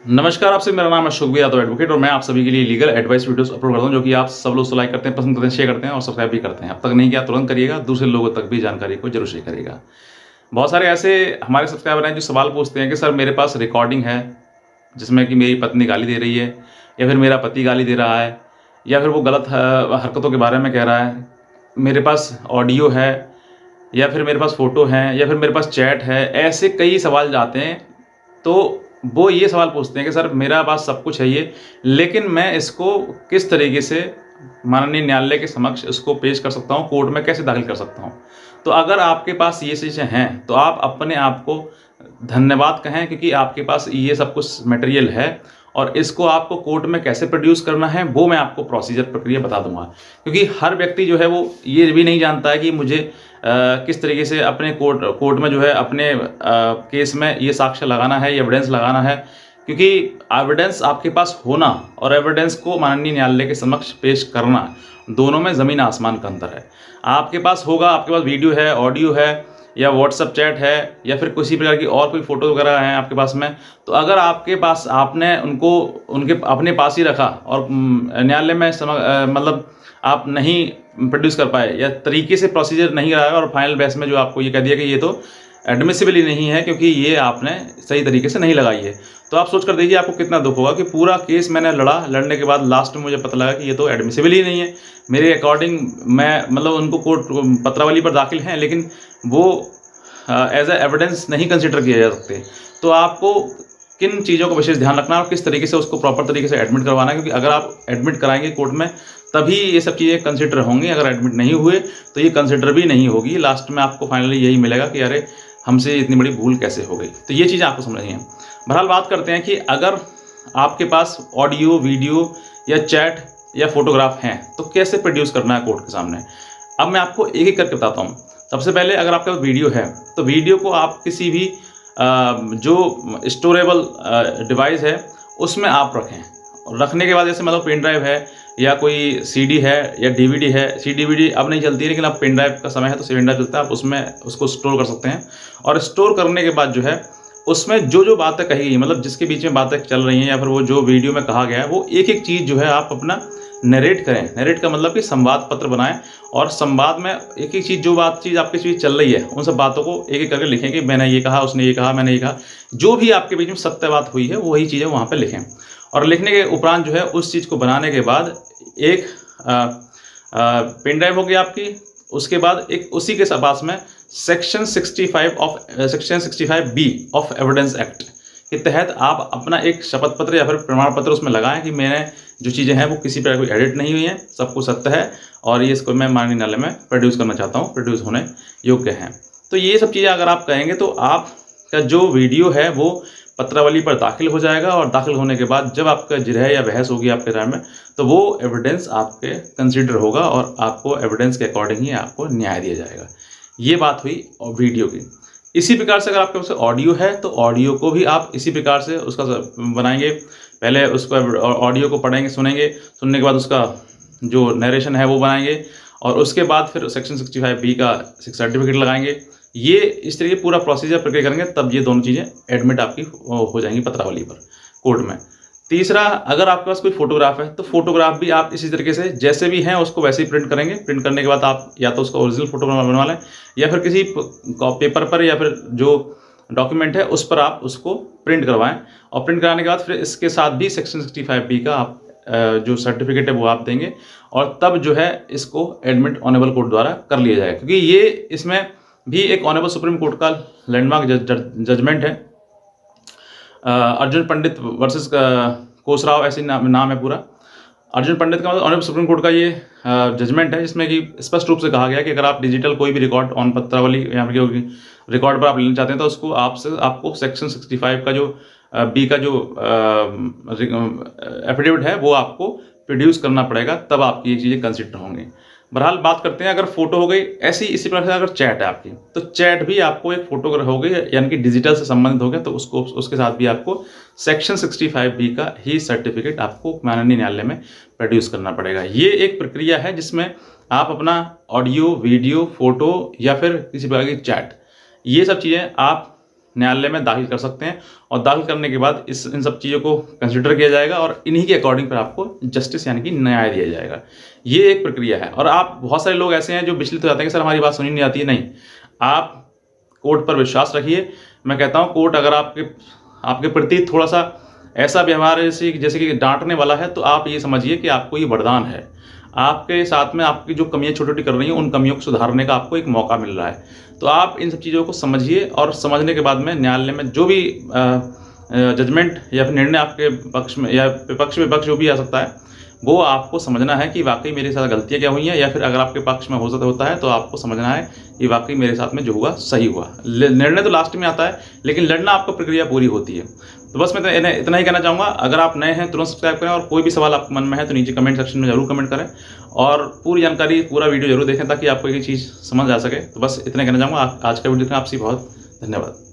नमस्कार, आपसे मेरा नाम है शुभवी यादव एडवोकेट और मैं आप सभी के लिए लीगल एडवाइस वीडियोस अपलोड करता हूं जो कि आप सब लोग लाइक करते हैं, पसंद करते हैं, शेयर करते हैं और सब्सक्राइब भी करते हैं। अब तक नहीं किया तुरंत करिएगा, दूसरे लोगों तक भी जानकारी को जरूर शेयर करिएगा। बहुत सारे ऐसे हमारे सब्सक्राइबर हैं जो सवाल पूछते हैं कि सर मेरे पास रिकॉर्डिंग है जिसमें कि मेरी पत्नी गाली दे रही है या फिर मेरा पति गाली दे रहा है या फिर वो गलत हरकतों के बारे में कह रहा है, मेरे पास ऑडियो है या फिर मेरे पास फ़ोटो हैं या फिर मेरे पास चैट है। ऐसे कई सवाल आते हैं। तो वो ये सवाल पूछते हैं कि सर मेरा पास सब कुछ है ये, लेकिन मैं इसको किस तरीके से माननीय न्यायालय के समक्ष इसको पेश कर सकता हूँ, कोर्ट में कैसे दाखिल कर सकता हूँ। तो अगर आपके पास ये चीज़ें हैं तो आप अपने आप को धन्यवाद कहें, क्योंकि आपके पास ये सब कुछ मटेरियल है और इसको आपको कोर्ट में कैसे प्रोड्यूस करना है वो मैं आपको प्रोसीजर प्रक्रिया बता दूंगा। क्योंकि हर व्यक्ति जो है वो ये भी नहीं जानता है कि मुझे किस तरीके से अपने कोर्ट में जो है अपने केस में ये साक्ष्य लगाना है, ये एविडेंस लगाना है। क्योंकि एविडेंस आपके पास होना और एविडेंस को माननीय न्यायालय के समक्ष पेश करना, दोनों में ज़मीन आसमान का अंतर है। आपके पास होगा, आपके पास वीडियो है, ऑडियो है या व्हाट्सअप चैट है या फिर किसी प्रकार की और कोई फ़ोटो वगैरह है आपके पास में, तो अगर आपके पास आपने उनको उनके अपने पास ही रखा और न्यायालय में मतलब आप नहीं प्रोड्यूस कर पाए या तरीके से प्रोसीजर नहीं रहा और फाइनल बेस में जो आपको ये कह दिया कि ये तो एडमिसिबल ही नहीं है क्योंकि ये आपने सही तरीके से नहीं लगाई है, तो आप सोच कर देखिए आपको कितना दुख होगा कि पूरा केस मैंने लड़ने के बाद लास्ट में मुझे पता लगा कि ये तो एडमिसिबल ही नहीं है। मेरे अकॉर्डिंग मैं मतलब उनको कोर्ट पत्रावली पर दाखिल हैं लेकिन वो एज ए एविडेंस नहीं कंसिडर किए जा सकते। तो आपको किन चीज़ों का विशेष ध्यान रखना है और किस तरीके से उसको प्रॉपर तरीके से एडमिट करवाना है, क्योंकि अगर आप एडमिट कराएंगे कोर्ट में तभी ये सब चीज़ें कंसिडर होंगी। अगर एडमिट नहीं हुए तो ये कंसिडर भी नहीं होगी। लास्ट में आपको फाइनली यही मिलेगा कि अरे हमसे इतनी बड़ी भूल कैसे हो गई। तो ये चीज़ें आपको समझनी है। बहरहाल बात करते हैं कि अगर आपके पास ऑडियो, वीडियो या चैट या फोटोग्राफ हैं तो कैसे प्रोड्यूस करना है कोर्ट के सामने। अब मैं आपको एक एक करके बताता हूँ। सबसे पहले अगर आपके पास वीडियो है तो वीडियो को आप किसी भी जो स्टोरेबल डिवाइस है उसमें आप रखें। और रखने के बाद जैसे मतलब पेन ड्राइव है या कोई सीडी है या डीवीडी है। सी डीवीडी अब नहीं चलती है लेकिन अब पेन ड्राइव का समय है तो पेन ड्राइव चलता है, आप उसमें उसको स्टोर कर सकते हैं। और स्टोर करने के बाद जो है उसमें जो जो बातें कही गई, मतलब जिसके बीच में बातें चल रही हैं या फिर वो जो वीडियो में कहा गया है, वो एक एक चीज़ जो है आप अपना नरेट करें। नरेट का मतलब कि संवाद पत्र बनाएं और संवाद में एक एक चीज़ जो चीज़ आपके बीच चल रही है उन सब बातों को एक एक करके लिखें कि मैंने ये कहा, उसने ये कहा, मैंने ये कहा। जो भी आपके बीच में सत्य बात हुई है वही चीज़ें वहाँ पर लिखें। और लिखने के उपरांत जो है उस चीज़ को बनाने के बाद एक पेन ड्राइव होगी आपकी। उसके बाद एक उसी के पास में section 65 B of evidence act के तहत आप अपना एक शपथ पत्र या फिर प्रमाण पत्र उसमें लगाएं कि मैंने जो चीज़ें हैं वो किसी प्रकार कोई एडिट नहीं हुई हैं, सब कुछ सत्य है और ये इसको मैं माननीय न्यायालय में प्रोड्यूस करना चाहता हूँ, प्रोड्यूस होने योग्य हैं। तो ये सब चीज़ें अगर आप कहेंगे तो आपका जो वीडियो है वो पत्रावली पर दाखिल हो जाएगा और दाखिल होने के बाद जब आपका जिरह या बहस होगी आपके राय में तो वो एविडेंस आपके कंसिडर होगा और आपको एविडेंस के अकॉर्डिंग ही आपको न्याय दिया जाएगा। ये बात हुई वीडियो की। इसी प्रकार से अगर आपके पास ऑडियो है तो ऑडियो को भी आप इसी प्रकार से उसका बनाएंगे। पहले उसको ऑडियो को पढ़ेंगे, सुनेंगे, सुनने के बाद उसका जो नरेशन है वो बनाएंगे और उसके बाद फिर सेक्शन 65 बी का सर्टिफिकेट लगाएंगे। ये इस तरीके पूरा प्रोसीजर प्रक्रिया करेंगे तब ये दोनों चीज़ें एडमिट आपकी हो जाएंगी पत्रावली पर कोर्ट में। तीसरा, अगर आपके पास कोई फोटोग्राफ है तो फोटोग्राफ भी आप इसी तरीके से जैसे भी हैं उसको वैसे ही प्रिंट करेंगे। प्रिंट करने के बाद आप या तो उसका ओरिजिनल फोटो बनवा लें या फिर किसी पेपर पर या फिर जो डॉक्यूमेंट है उस पर आप उसको प्रिंट करवाएं। और प्रिंट कराने के बाद फिर इसके साथ भी सेक्शन 65 बी का आप जो सर्टिफिकेट है वो आप देंगे और तब जो है इसको एडमिट ऑनरेबल कोर्ट द्वारा कर लिया जाएगा। क्योंकि ये इसमें भी एक ऑनरेबल सुप्रीम कोर्ट का लैंडमार्क जजमेंट है। अर्जुन पंडित वर्सेस कोसराव, ऐसे नाम है पूरा। अर्जुन पंडित का मतलब ऑनरेबल सुप्रीम कोर्ट का ये जजमेंट है जिसमें कि स्पष्ट रूप से कहा गया कि अगर आप डिजिटल कोई भी रिकॉर्ड ऑन पत्रावली या फिर रिकॉर्ड पर आप लेना चाहते हैं तो उसको आपको सेक्शन 65 का जो बी का जो एफिडेविट है वो आपको प्रोड्यूस करना पड़ेगा, तब आपकी ये चीज़ें कंसिडर होंगी। बहरहाल बात करते हैं अगर फोटो हो गई, इसी प्रकार से अगर चैट है आपकी तो चैट भी आपको एक फोटो हो गई यानी कि डिजिटल से संबंधित हो गया तो उसके साथ भी आपको सेक्शन 65 बी का ही सर्टिफिकेट आपको माननीय न्यायालय में प्रोड्यूस करना पड़ेगा। ये एक प्रक्रिया है जिसमें आप अपना ऑडियो, वीडियो, फोटो या फिर किसी प्रकार की चैट, ये सब चीज़ें आप न्यायालय में दाखिल कर सकते हैं और दाखिल करने के बाद इन सब चीज़ों को कंसिडर किया जाएगा और इन्हीं के अकॉर्डिंग पर आपको जस्टिस यानी कि न्याय दिया जाएगा। ये एक प्रक्रिया है। और आप बहुत सारे लोग ऐसे हैं जो विचलित हो जाते हैं कि सर हमारी बात सुनी नहीं आती है। नहीं, आप कोर्ट पर विश्वास रखिए। मैं कहता हूँ कोर्ट अगर आपके प्रति थोड़ा सा ऐसा व्यवहार जैसे कि डांटने वाला है, तो आप ये समझिए कि आपको ये वरदान है। आपके साथ में आपकी जो कमियां छोटी छोटी कर रही हैं, उन कमियों को सुधारने का आपको एक मौका मिल रहा है। तो आप इन सब चीज़ों को समझिए और समझने के बाद में न्यायालय में जो भी जजमेंट या फिर निर्णय आपके पक्ष में या विपक्ष विपक्ष जो भी आ सकता है, वो आपको समझना है कि वाकई मेरे साथ गलतियाँ क्या हुई हैं, या फिर अगर आपके पक्ष में होता है तो आपको समझना है कि वाकई मेरे साथ में जो हुआ सही हुआ। निर्णय तो लास्ट में आता है, लेकिन लड़ना आपको प्रक्रिया पूरी होती है। तो बस मैं इतना ही कहना चाहूँगा। अगर आप नए हैं तुरंत सब्सक्राइब करें, और कोई भी सवाल आपके मन में है तो नीचे कमेंट सेक्शन में जरूर कमेंट करें, और पूरी जानकारी पूरा वीडियो जरूर देखें ताकि आपको ये चीज़ समझ आ सके। तो बस इतना कहना चाहूँगा। आज का वीडियो देखने आपसे बहुत धन्यवाद।